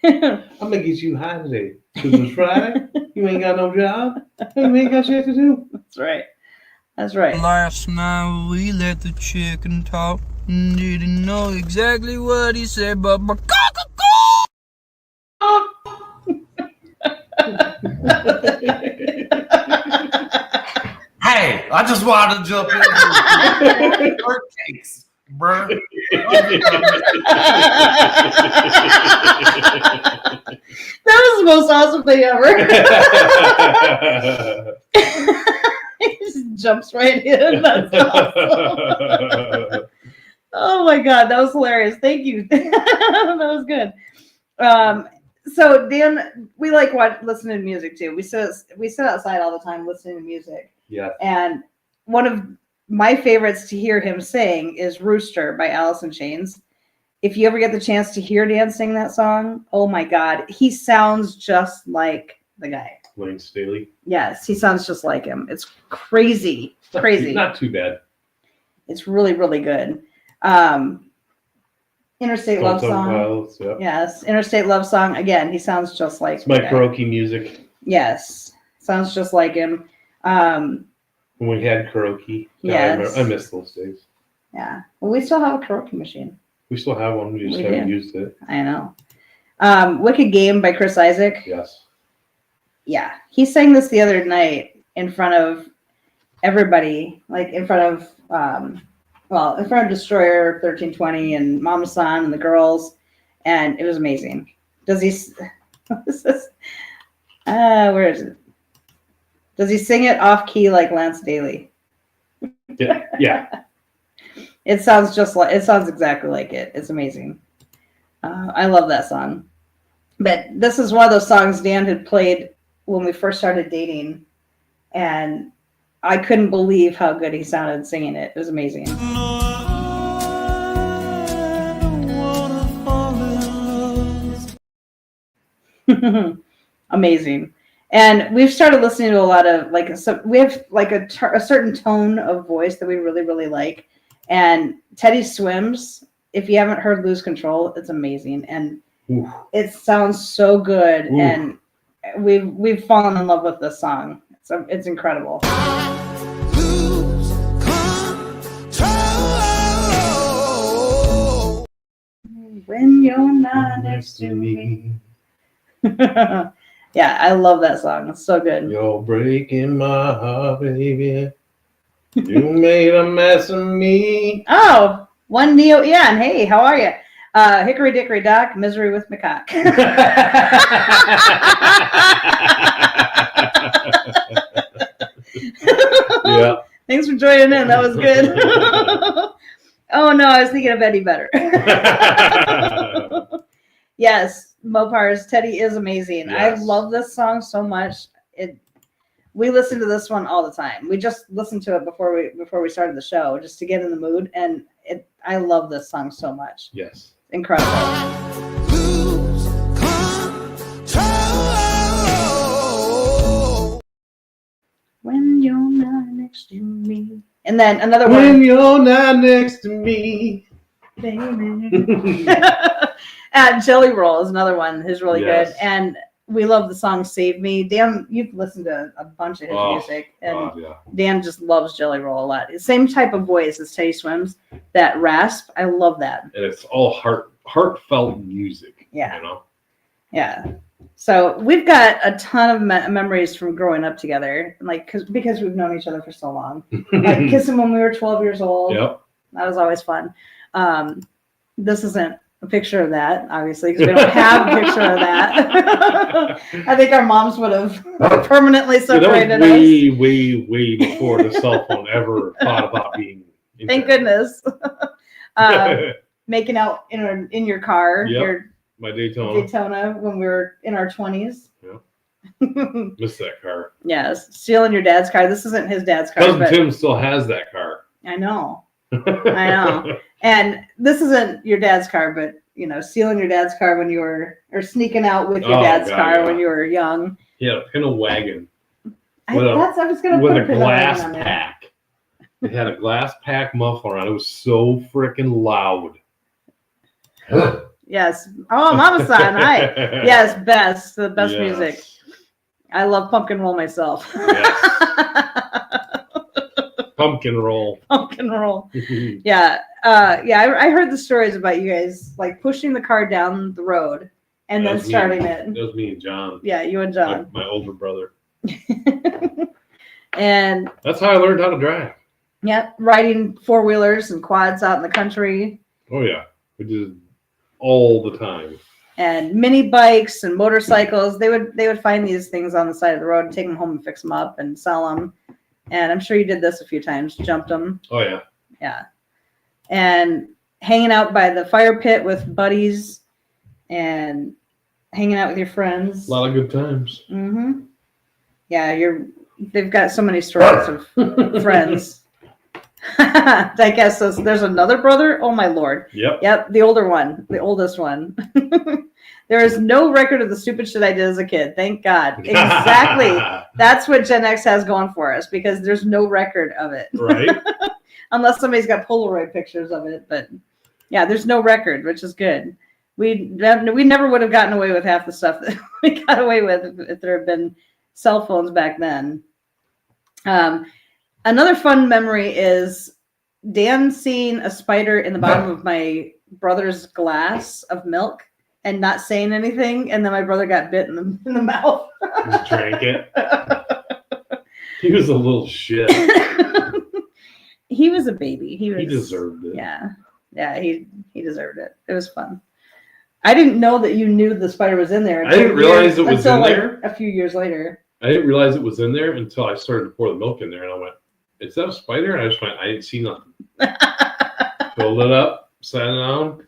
I'm gonna get you high today. Cause it's Friday. You ain't got no job. You ain't got shit to do. That's right. That's right. Last night we let the chicken talk. Didn't know exactly what he said, but Hey, I just wanted to jump in and bird cakes, bro. That was the most awesome thing ever. He just jumps right in. That's awesome. Oh my God, that was hilarious. Thank you. That was good. So Dan, we like listening to music too. We sit outside all the time listening to music. Yeah. And one of my favorites to hear him sing is Rooster by Alice in Chains. If you ever get the chance to hear Dan sing that song, oh my God, he sounds just like the guy. Wayne Staley. Yes, he sounds just like him. It's crazy. Crazy. Not too bad. It's really, really good. Interstate Love Song. Pilots, yep. Yes, Interstate Love Song. Again, he sounds just like. It's my karaoke music. Yes, sounds just like him. When we had karaoke. Yes. I miss those days. Yeah. Well, we still have a karaoke machine. We still have one. We just haven't used it. I know. Wicked Game by Chris Isaak. Yes. Yeah. He sang this the other night in front of everybody, like in front of in front of Destroyer 1320 and Mama San and the girls, and it was amazing. Does he? Where is it? Does he sing it off key like Lance Daly? Yeah. It sounds exactly like it. It's amazing. I love that song. But this is one of those songs Dan had played when we first started dating, and I couldn't believe how good he sounded singing it. It was amazing. Amazing. And we've started listening to a lot of we have like a certain tone of voice that we really, really like. And Teddy Swims, if you haven't heard Lose Control, it's amazing. And it sounds so good. Ooh. And we've fallen in love with this song. It's incredible. When you're not next to me. Yeah, I love that song. It's so good. You're breaking my heart, baby. You made a mess of me. Oh, one Neo Ian. Hey, how are you? Hickory Dickory Dock, Misery with McCock. Yeah. Thanks for joining in. That was good. Oh no, I was thinking of Eddie Vedder. Yes, Mopar's Teddy is amazing. Yes. I love this song so much. We listen to this one all the time. We just listened to it before we started the show just to get in the mood, and I love this song so much. Yes. Incredible. When you're not next to me. And then another one. When you're not next to me. Baby. And Jelly Roll is another one who's really good. And we love the song Save Me. Dan, you've listened to a bunch of his music. And Dan just loves Jelly Roll a lot. Same type of voice as Teddy Swims. That rasp. I love that. And it's all heartfelt music. Yeah. You know? Yeah. So we've got a ton of memories from growing up together. Like, because we've known each other for so long. Like kissing when we were 12 years old. Yep. That was always fun. This isn't a picture of that, obviously, because we don't have a picture of that. I think our moms would have permanently separated that was way before the cell phone ever thought about being. Thank goodness. Making out in your car, my Daytona, when we were in our 20s. Yeah. Miss that car. Yes, stealing your dad's car. This isn't his dad's car. Cousin Tim still has that car. I know. I know. And this isn't your dad's car, but stealing your dad's car when you were, or sneaking out with your dad's car when you were young. Yeah, a Pinto wagon. I was going to put a glass pack. It had a glass pack muffler on. It was so freaking loud. Yes. Oh, Mama-san. Hi. Yes, best. The best Yes. music. I love Pumpkin Roll myself. Pumpkin roll. Pumpkin Roll. Yeah. I heard the stories about you guys like pushing the car down the road and then starting it. That was me and John. Yeah, you and John. My older brother. And that's how I learned how to drive. Yeah, riding four-wheelers and quads out in the country. Oh yeah, we did all the time. And mini bikes and motorcycles. They would find these things on the side of the road and take them home and fix them up and sell them. And I'm sure you did this a few times, jumped them. Oh yeah. Yeah. And hanging out by the fire pit with buddies and hanging out with your friends. A lot of good times. Mm-hmm. Yeah, they've got so many stories of friends. I guess there's another brother. Oh my Lord. Yep. The older one, the oldest one. There is no record of the stupid shit I did as a kid. Thank God. Exactly. That's what Gen X has going for us because there's no record of it. Right. Unless somebody's got Polaroid pictures of it, but yeah, there's no record, which is good. We never would have gotten away with half the stuff that we got away with if there had been cell phones back then. Another fun memory is Dan seeing a spider in the bottom of my brother's glass of milk and not saying anything, and then my brother got bit in the mouth. Just drank it. He was a little shit. He was a baby. He deserved it. Yeah, he deserved it. It was fun. I didn't know that you knew the spider was in there. I didn't realize it was in there. A few years later. I didn't realize it was in there until I started to pour the milk in there, and I went, "Is that a spider?" And I just went, "I didn't see nothing." Filled it up, sat it down.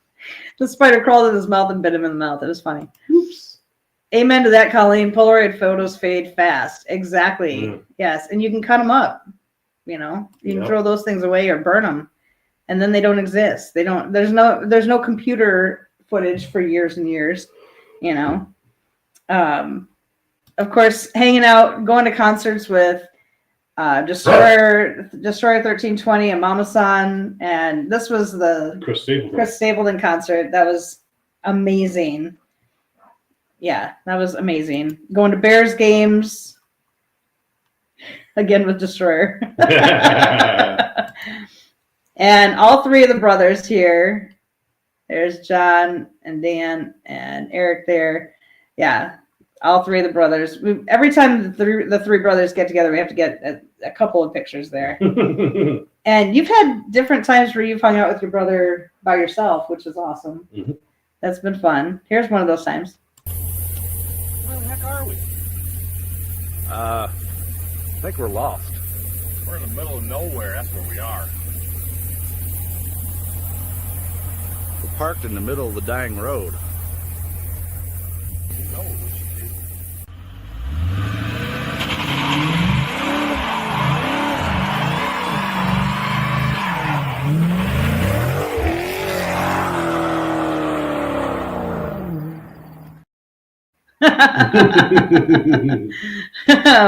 The spider crawled in his mouth and bit him in the mouth. It was funny. Oops. Amen to that, Colleen. Polaroid photos fade fast. Exactly. Yes, and you can cut them up. You can throw those things away or burn them, and then they don't exist. They don't. There's no computer footage for years and years. Of course, hanging out, going to concerts with Destroyer 1320 and Mama-san, and this was the Chris Stapleton concert. That was amazing. Yeah, that was amazing. Going to Bears games again with Destroyer. And all three of the brothers here. There's John and Dan and Eric there. Yeah, all three of the brothers. Every time the three brothers get together, we have to get a couple of pictures there. And you've had different times where you've hung out with your brother by yourself, which is awesome. Mm-hmm. That's been fun. Here's one of those times. Where the heck are we? I think we're lost. We're in the middle of nowhere. That's where we are. We're parked in the middle of the dang road. You know what we should do.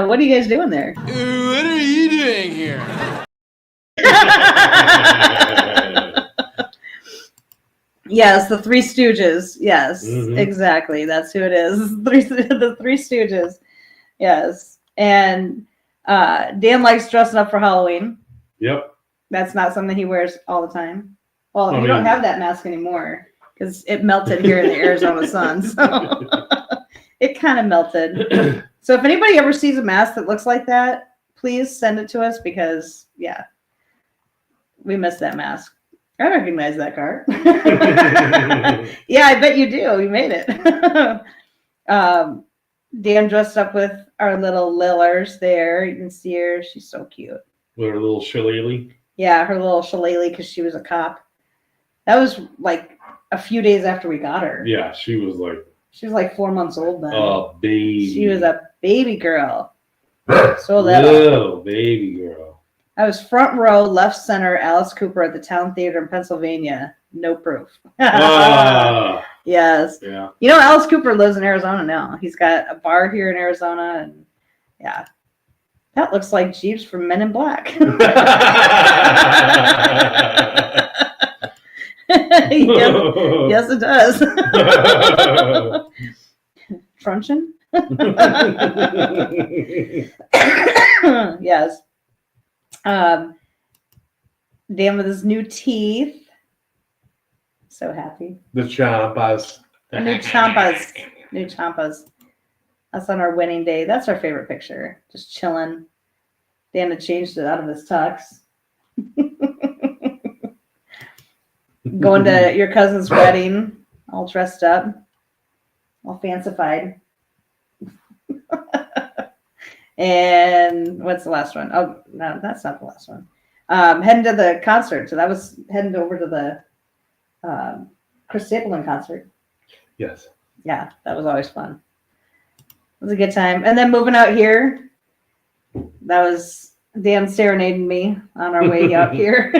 What are you guys doing there? What are you doing here? Yes, the Three Stooges. Yes, exactly. That's who it is. The Three Stooges. Yes. And Dan likes dressing up for Halloween. Yep. That's not something he wears all the time. Well, you don't have that mask anymore because it melted here in the Arizona sun. So it kind of melted. So if anybody ever sees a mask that looks like that, please send it to us because, yeah, we miss that mask. I recognize that car. Yeah, I bet you do. You made it. Dan dressed up with our little Lillers there. You can see her. She's so cute. With her little shillelagh. Yeah, her little shillelagh because she was a cop. That was like a few days after we got her. Yeah, she was like 4 months old then. Oh, baby. She was a baby girl. So little baby girl. I was front row, left center, Alice Cooper at the Town Theater in Pennsylvania. No proof. Yes. Yeah. Alice Cooper lives in Arizona now. He's got a bar here in Arizona, and yeah, That looks like Jeeves from Men in Black. Yes, it does. Truncheon? Yes. Dan with his new teeth. So happy. The Champas. New Champas. New Champas. That's on our wedding day. That's our favorite picture. Just chilling. Dan had changed it out of his tux. Going to your cousin's wedding, all dressed up, all fancified. And what's the last one? Oh, no, that's not the last one. Heading to the concert. So that was heading over to the Chris Stapleton concert. Yes. Yeah, that was always fun. It was a good time. And then moving out here, that was Dan serenading me on our way out here.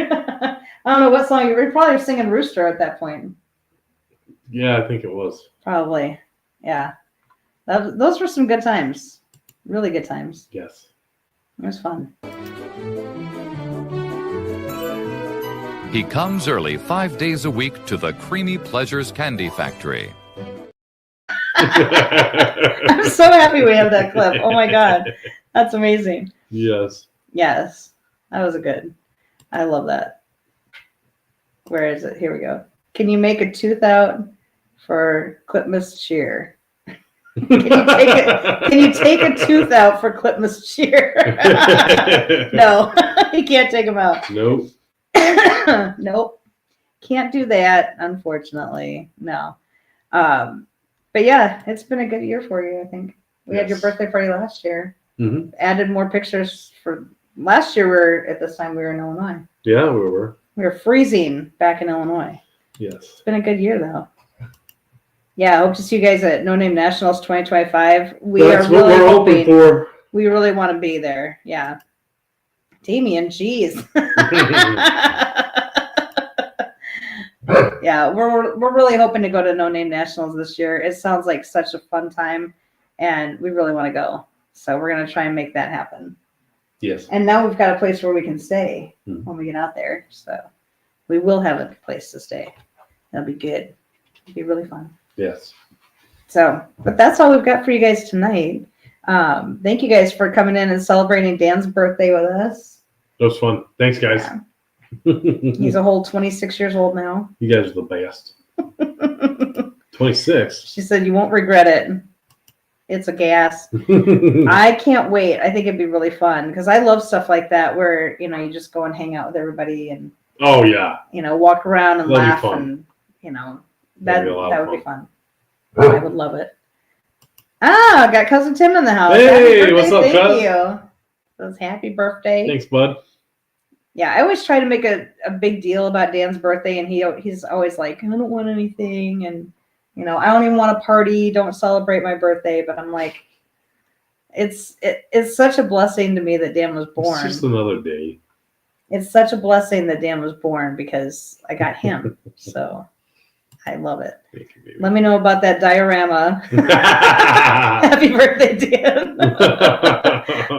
I don't know what song you were probably singing Rooster at that point. Yeah, I think it was. Probably. Yeah. Those were some good times. Really good times. Yes. It was fun. He comes early 5 days a week to the Creamy Pleasures Candy Factory. I'm so happy we have that clip. Oh my God. That's amazing. Yes. Yes. That was a good. I love that. Where is it? Here we go. Can you make a tooth out for Clipmas cheer? Can you take a tooth out for Clipmas cheer? No, you can't take them out. Nope. Nope. Can't do that, unfortunately. No. But yeah, it's been a good year for you, I think. We had your birthday party last year. Mm-hmm. Added more pictures for last year. At this time we were in Illinois. Yeah, we were. We were freezing back in Illinois. Yes. It's been a good year though. Yeah, I hope to see you guys at No Name Nationals 2025. That's what we're hoping for. We really want to be there. Yeah. Damien, geez. Yeah, we're really hoping to go to No Name Nationals this year. It sounds like such a fun time, and we really want to go. So we're going to try and make that happen. Yes. And now we've got a place where we can stay when we get out there. So we will have a place to stay. That'll be good. It'll be really fun. Yes. So, but that's all we've got for you guys tonight. Thank you guys for coming in and celebrating Dan's birthday with us. That was fun. Thanks, guys. Yeah. He's a whole 26 years old now. You guys are the best. 26. She said you won't regret it. It's a gas. I can't wait. I think it'd be really fun because I love stuff like that where, you know, you just go and hang out with everybody and, oh, yeah. you know, walk around and That'd be laugh fun. and, you know, that would be fun. Oh. I would love it. Ah, got Cousin Tim in the house. Hey, what's up, Thank cuz? you. Says happy birthday. Thanks, bud. Yeah, I always try to make a big deal about Dan's birthday, and he's always like, I don't want anything, and you know, I don't even want a party. Don't celebrate my birthday. But I'm like, it's such a blessing to me that Dan was born. It's just another day. It's such a blessing that Dan was born because I got him. So I love it. Thank you, baby. Let me know about that diorama. Happy birthday, Dan.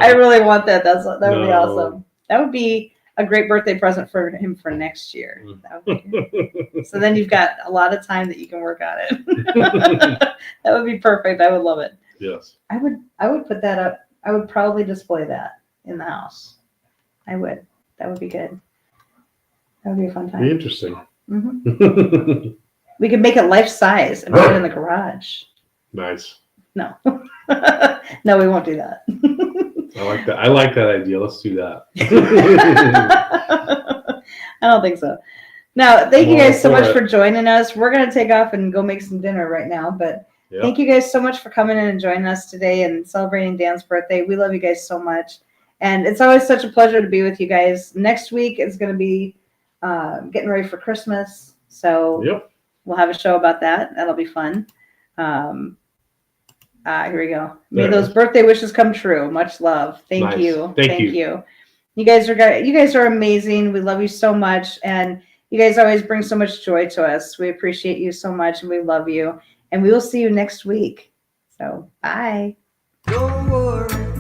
I really want that. That would be awesome. That would be a great birthday present for him for next year. That would be good. So then you've got a lot of time that you can work on it. That would be perfect. I would love it. Yes. I would put that up. I would probably display that in the house. I would. That would be good. That would be a fun time. Be interesting. Mm-hmm. We could make it life size and put it in the garage. Nice. No. No, we won't do that. I like that. I like that idea. Let's do that. I don't think so. Now, thank you guys so much for joining us. We're going to take off and go make some dinner right now, but thank you guys so much for coming in and joining us today and celebrating Dan's birthday. We love you guys so much. And it's always such a pleasure to be with you guys. Next week is going to be getting ready for Christmas. So we'll have a show about that. That'll be fun. Here we go. May those birthday wishes come true. Much love. Thank you. Thank you. You guys are amazing. We love you so much. And you guys always bring so much joy to us. We appreciate you so much and we love you. And we will see you next week. So bye. Don't worry.